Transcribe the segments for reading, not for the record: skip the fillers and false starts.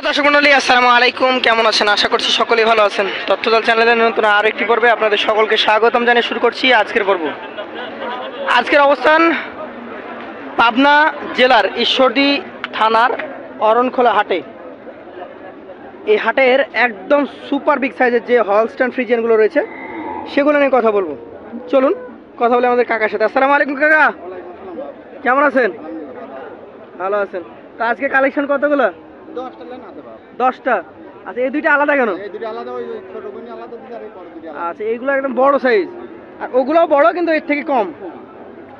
দর্শক মন্ডলী আসসালামু আলাইকুম, কেমন আছেন? আশা করছি সকলেই ভালো আছেন। তথ্যদল চ্যানেলের নতুন আরেকটি পর্বে আপনাদের সকলকে স্বাগতম জানিয়ে শুরু করছি আজকের পর্ব। আজকের অবস্থান পাবনা জেলার ঈশ্বরদী থানার অরণখোলা হাটে। এই হাটের একদম সুপার বিগ সাইজের যে হলস্টাইন ফ্রিজিয়ানগুলো রয়েছে সেগুলো নিয়ে কথা বলবো। চলুন কথা বলে আমাদের কাকার সাথে। আসসালামু আলাইকুম কাকা, কেমন আছেন? ভালো আছেন। তা আজকে কালেকশন কতগুলো? 10টা। আচ্ছা, এই দুইটা আলাদা কেন? আচ্ছা, এইগুলো একদম বড় সাইজ, আর ওগুলোও বড় কিন্তু এর থেকে কম।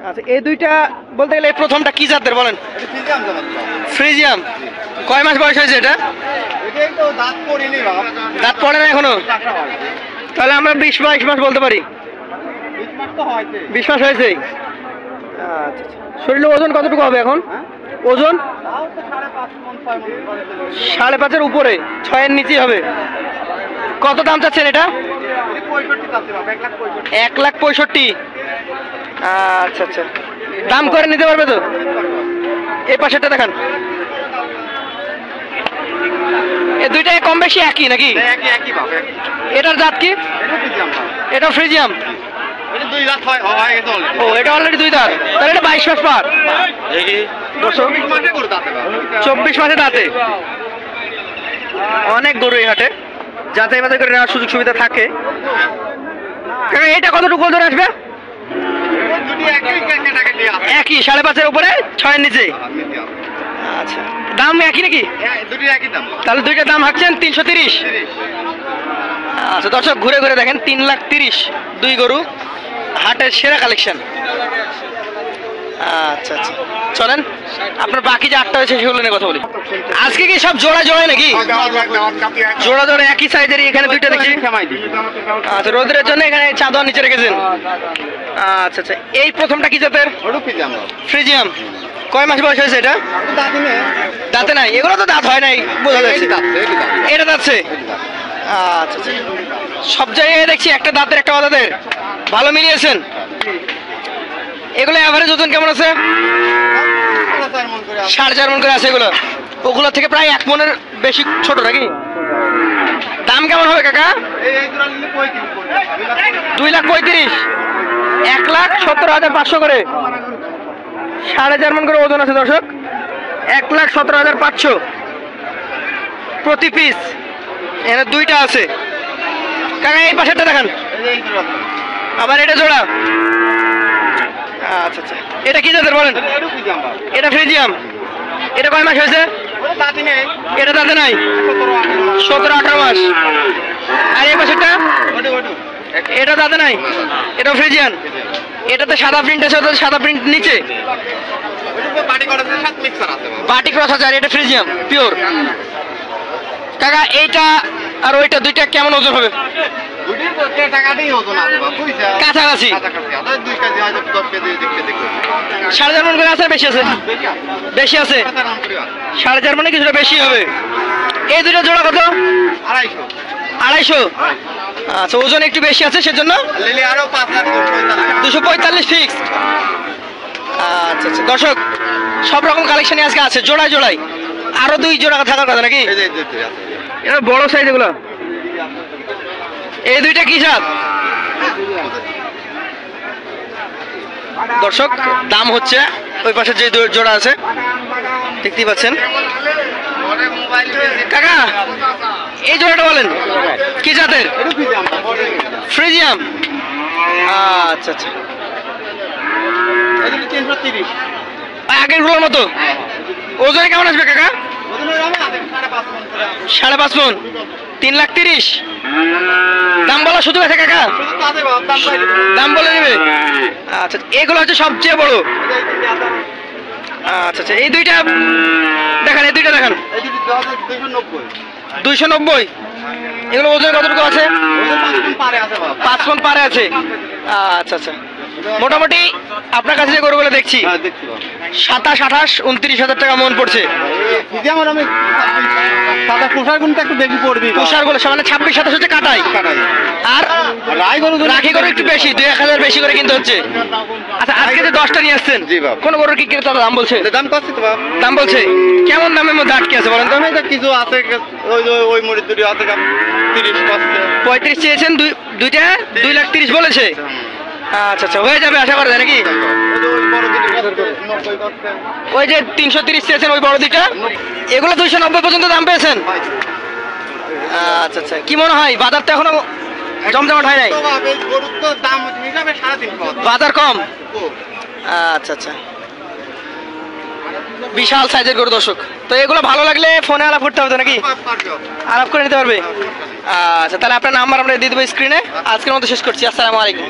আচ্ছা, এই দুইটা বলতে গেলে এই প্রথমটা কি জাতের বলেন? ফ্রিজিয়াম। কয় মাস বয়স হয়েছে এটা? দাঁত পড়ে না এখনো? তাহলে আমরা 20-22 মাস বলতে পারি। 20 মাস হয়েছে। আচ্ছা, শরীরে ওজন কতটুকু হবে এখন? ওজন 5.5-এর উপরে, 6-এর নিচেই হবে। কত দাম চাচ্ছেন এটা? 1,65,000। আচ্ছা আচ্ছা, দাম করে নিতে পারবে তো? এই পাশেরটা দেখান। এই দুইটাই কম বেশি একই নাকি? এটার জাত কি? এটা ফ্রিজিয়াম। ও, এটা অলরেডি 2 দাঁত, তাহলে এটা 22 মাস পার। 24 মাসে দাঁতে। অনেক গরু এই হাটে, যাচাই বাছাই করে নেওয়ার সুযোগ সুবিধা থাকে। এটা কতটুকু ওজন আসবে? একই, 5.5-এর উপরে, 6-এর নিচে। আচ্ছা, দাম একই নাকি? তাহলে দুইটার দাম হাঁকছেন 330। আচ্ছা দর্শক, ঘুরে ঘুরে দেখেন 3,30,000 দুই গরু, হাটের সেরা কালেকশন। আচ্ছা আচ্ছা, চলেন আপনার বাকি যে 8টা হয়েছে সেগুলো নিয়ে কথা বলি। আজকে কি সব জোড়া জোড়ায় নাকি? জোড়া জোড়া একই সাইজেরই, এখানে দুইটা দেখছি। আচ্ছা, রোদের জন্য এখানে চাদর নিচে রেখেছেন। আচ্ছা আচ্ছা, এই প্রথমটা কি জাতের? ফ্রিজিয়াম। কয় মাস বয়স হয়েছে এটা? দাঁতে নাই? এগুলো তো দাঁত হয় নাই বোঝা যাচ্ছে। এটা দাঁতছে। আচ্ছা আচ্ছা, সব জায়গায় দেখছি একটা দাঁতের একটা অদাঁতের, ভালো মিলিয়েছেন। এগুলো এভারেজ ওজন কেমন আছে? 4.5 মণ করে আছে এগুলো। ওগুলো থেকে প্রায় 1 মণের বেশি ছোট নাকি? দাম কেমন হবে কাকা? 2,35,000। 1,17,500 করে, 4.5 মণ করে ওজন আছে দর্শক। 1,17,500 প্রতি পিস। এখানে দুইটা আছে কাকা। এই পাশেরটা দেখান। আবার এটা জোড়া। আচ্ছা আচ্ছা, এটা কি জাতের বলেন? এটা ফ্রিজিয়াম। এটা কয় মাস হয়েছে? এটা দাঁতে নাই, 17-18 মাস। আর এই পাশেরটা? এটা দাঁতে নাই, এটা ফ্রিজিয়ান। এটাতে সাদা প্রিন্ট আছে, ওটাতে সাদা প্রিন্ট নিচে, বাটি ক্রস আছে। আর এটা ফ্রিজিয়াম পিওর। কাকা এইটা আর ওইটা দুইটা কেমন ওজন হবে? কাছাকাছি 4.5 মণ করে আছে। বেশি আছে? বেশি আছে, 4.5 মণে কিছুটা বেশি হবে। এই দুটো জোড়া কত? 250। আচ্ছা, ওজন একটু বেশি আছে সেজন্য 245 ফিক্স। আচ্ছা আচ্ছা দর্শক, সব রকম কালেকশনই আজকে আছে জোড়ায় জোড়ায়। আরো 2 জোড়া থাকার কথা নাকি? এটা বড় সাইজ এগুলো। এই দুইটা কি জাত? দর্শক, দাম হচ্ছে ওই পাশে যে জোড়া আছে দেখতেই পাচ্ছেন। কাকা এই জোড়াটা বলেন কি জাতের? ফ্রিজিয়াম। আচ্ছা আচ্ছা, আগের গুলোর মতো। ওজনে কেমন আসবে কাকা? 5.5 মণ, 3,30,000। দাম বলা সুযোগ আছে কাকা? দাম বলে নেবে। আচ্ছা, এগুলো হচ্ছে সবচেয়ে বড়। আচ্ছা আচ্ছা, এই দুইটা দেখান। এই দুইটা দেখান। 290। এগুলো ওজন কতটুকু আছে? 5 মণ পারে আছে। আচ্ছা আচ্ছা, মোটামুটি আপনার কাছে যে গরুগুলো দেখছি হ্যাঁ দেখছি 27, 28, 29,000 টাকা মন পড়ছে। যেমন আমি সাদা পোশাক গুনটা একটু বেশি পড়বি তুষার গুলো মানে 26, 27 হচ্ছে কাটাই, কাটাই আর রাই গরু রাখি গরু একটু বেশি, 2-1,000 বেশি করে কিনতে হচ্ছে। আচ্ছা, আজকে যে 10টা নিয়ে আসছেন, জি বাপ। কোন গরুর কি ক্রেতা দাম বলছে? দাম করছি তো বাপ দাম বলছে কেমন দামের মধ্যে আটকে আছে বলেন তো? দামে তো কিছু আছে ওই যে ওই মুড়ি দুটি আছে 30 করছে 35 চেয়েছেন, দুইটা 2,30,000 বলেছে। আচ্ছা আচ্ছা, হয়ে যাবে আশা করা যায় নাকি? ওই বড় দুটি 90 করছে ওই যে 330 চেয়েছেন ওই বড় দুইটা, এগুলো 290 পর্যন্ত দাম পেয়েছেন। আচ্ছা আচ্ছা, কি মনে হয় বাজার তো এখনো জমজমাট হয় নাই? তো বাপ এই গরুর তো দাম হিসাবে 3.5 বাজার কম। আচ্ছা আচ্ছা, বিশাল সাইজের গরু দর্শক। তো এগুলো ভালো লাগলে ফোনে আলাপ করতে হবে তো নাকি? আলাপ করে নিতে পারবে। আচ্ছা, তাহলে আপনার নাম্বার আমরা দিয়ে দেবো স্ক্রিনে। আজকের মতো শেষ করছি। আসসালামু আলাইকুম।